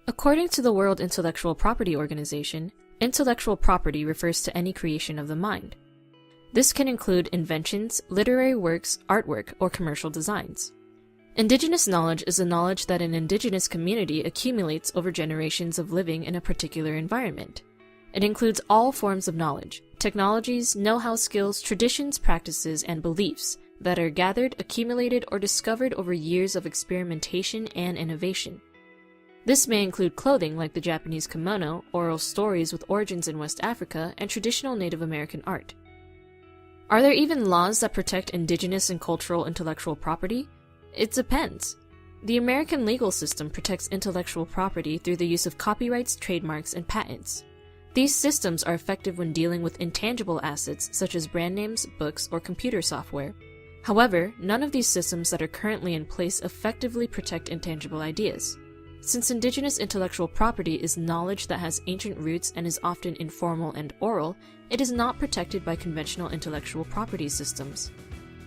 According to the World Intellectual Property Organization, intellectual property refers to any creation of the mind. This can include inventions, literary works, artwork, or commercial designs. Indigenous knowledge is the knowledge that an indigenous community accumulates over generations of living in a particular environment. It includes all forms of knowledge, technologies, know-how skills, traditions, practices, and beliefs that are gathered, accumulated, or discovered over years of experimentation and innovation. This may include clothing like the Japanese kimono, oral stories with origins in West Africa, and traditional Native American art. Are there even laws that protect indigenous and cultural intellectual property? It depends. The American legal system protects intellectual property through the use of copyrights, trademarks, and patents. These systems are effective when dealing with intangible assets such as brand names, books, or computer software. However, none of these systems that are currently in place effectively protect intangible ideas. Since indigenous intellectual property is knowledge that has ancient roots and is often informal and oral, it is not protected by conventional intellectual property systems.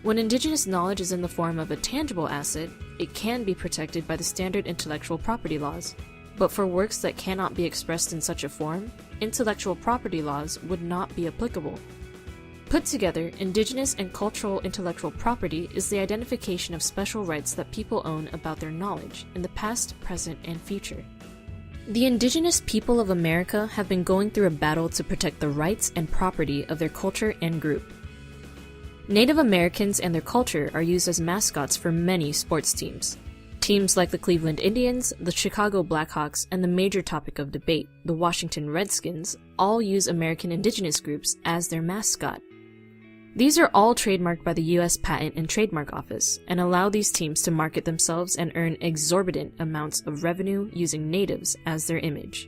When indigenous knowledge is in the form of a tangible asset, it can be protected by the standard intellectual property laws. But for works that cannot be expressed in such a form, intellectual property laws would not be applicable. Put together, indigenous and cultural intellectual property is the identification of special rights that people own about their knowledge in the past, present, and future. The indigenous people of America have been going through a battle to protect the rights and property of their culture and group. Native Americans and their culture are used as mascots for many sports teams. Teams like the Cleveland Indians, the Chicago Blackhawks, and the major topic of debate, the Washington Redskins, all use American indigenous groups as their mascot. These are all trademarked by the U.S. Patent and Trademark Office and allow these teams to market themselves and earn exorbitant amounts of revenue using natives as their image.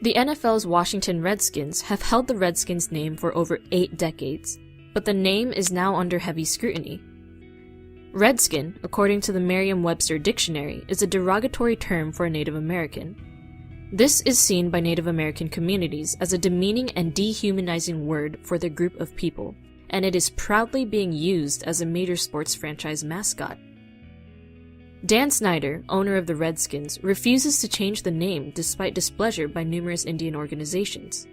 The NFL's Washington Redskins have held the Redskins name for over 8 decades, but the name is now under heavy scrutiny. Redskin, according to the Merriam-Webster Dictionary, is a derogatory term for a Native American. This is seen by Native American communities as a demeaning and dehumanizing word for their group of people, and it is proudly being used as a major sports franchise mascot. Dan Snyder, owner of the Redskins, refuses to change the name despite displeasure by numerous Indian organizations.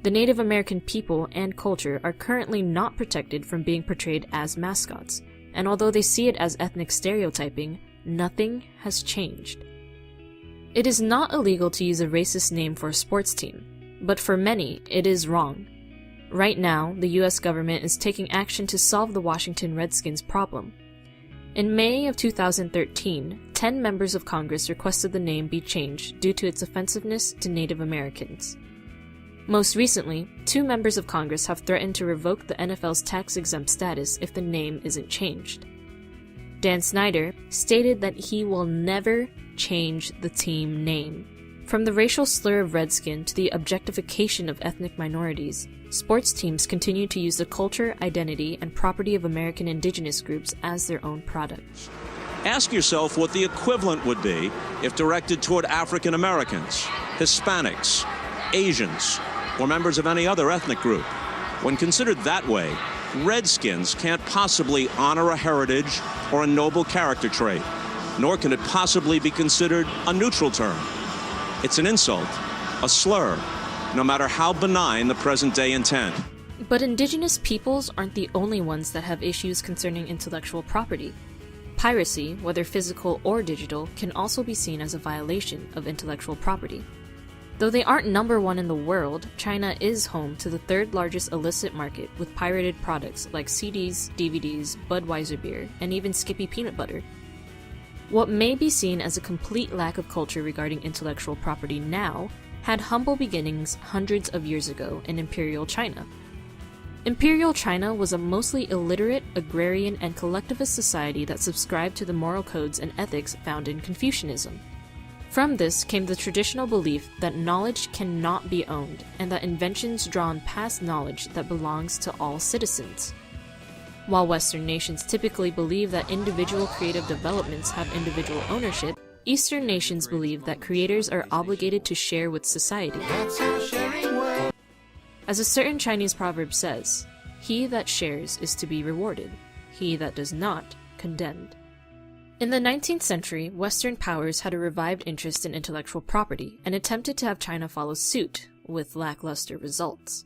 The Native American people and culture are currently not protected from being portrayed as mascots, and although they see it as ethnic stereotyping, nothing has changed. It is not illegal to use a racist name for a sports team, but for many, it is wrong. Right now, the US government is taking action to solve the Washington Redskins problem. In May of 2013, 10 members of Congress requested the name be changed due to its offensiveness to Native Americans. Most recently, 2 members of Congress have threatened to revoke the NFL's tax-exempt status if the name isn't changed. Dan Snyder stated that he will never change the team name. From the racial slur of Redskin to the objectification of ethnic minorities, sports teams continue to use the culture, identity, and property of American indigenous groups as their own product. Ask yourself what the equivalent would be if directed toward African Americans, Hispanics, Asians, or members of any other ethnic group. When considered that way, Redskins can't possibly honor a heritage or a noble character trait, nor can it possibly be considered a neutral term. It's an insult, a slur, no matter how benign the present-day intent. But indigenous peoples aren't the only ones that have issues concerning intellectual property. Piracy, whether physical or digital, can also be seen as a violation of intellectual property. Though they aren't number 1 in the world, China is home to the 3rd largest illicit market with pirated products like CDs, DVDs, Budweiser beer, and even Skippy peanut butter. What may be seen as a complete lack of culture regarding intellectual property now had humble beginnings hundreds of years ago in Imperial China. Imperial China was a mostly illiterate, agrarian, and collectivist society that subscribed to the moral codes and ethics found in Confucianism. From this came the traditional belief that knowledge cannot be owned, and that inventions draw on past knowledge that belongs to all citizens. While Western nations typically believe that individual creative developments have individual ownership, Eastern nations believe that creators are obligated to share with society. As a certain Chinese proverb says, "He that shares is to be rewarded, he that does not, condemned." In the 19th century, Western powers had a revived interest in intellectual property and attempted to have China follow suit, with lackluster results.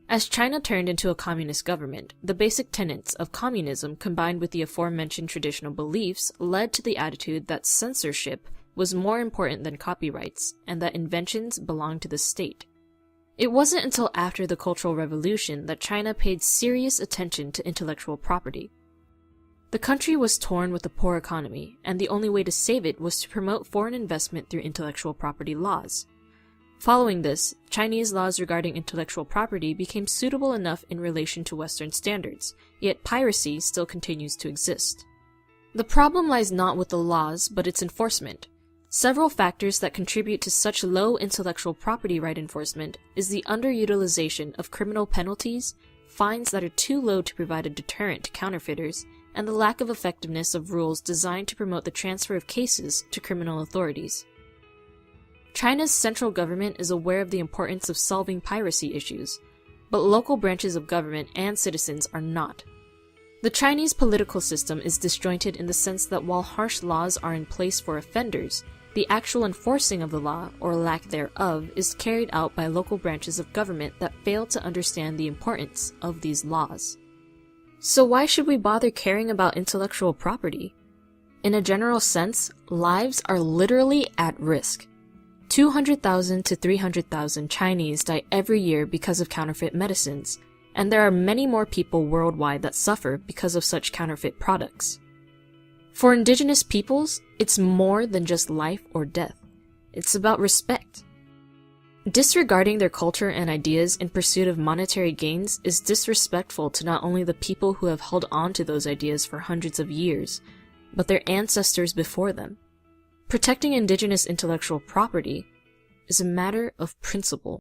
As China turned into a communist government, the basic tenets of communism combined with the aforementioned traditional beliefs led to the attitude that censorship was more important than copyrights, and that inventions belonged to the state. It wasn't until after the Cultural Revolution that China paid serious attention to intellectual property. The country was torn with a poor economy, and the only way to save it was to promote foreign investment through intellectual property laws. Following this, Chinese laws regarding intellectual property became suitable enough in relation to Western standards, yet piracy still continues to exist. The problem lies not with the laws, but its enforcement. Several factors that contribute to such low intellectual property right enforcement is the underutilization of criminal penalties, fines that are too low to provide a deterrent to counterfeiters, and the lack of effectiveness of rules designed to promote the transfer of cases to criminal authorities. China's central government is aware of the importance of solving piracy issues, but local branches of government and citizens are not. The Chinese political system is disjointed in the sense that while harsh laws are in place for offenders, the actual enforcing of the law, or lack thereof, is carried out by local branches of government that fail to understand the importance of these laws. So why should we bother caring about intellectual property? In a general sense, lives are literally at risk. 200,000 to 300,000 Chinese die every year because of counterfeit medicines, and there are many more people worldwide that suffer because of such counterfeit products. For indigenous peoples, it's more than just life or death. It's about respect. Disregarding their culture and ideas in pursuit of monetary gains is disrespectful to not only the people who have held on to those ideas for hundreds of years, but their ancestors before them. Protecting indigenous intellectual property is a matter of principle.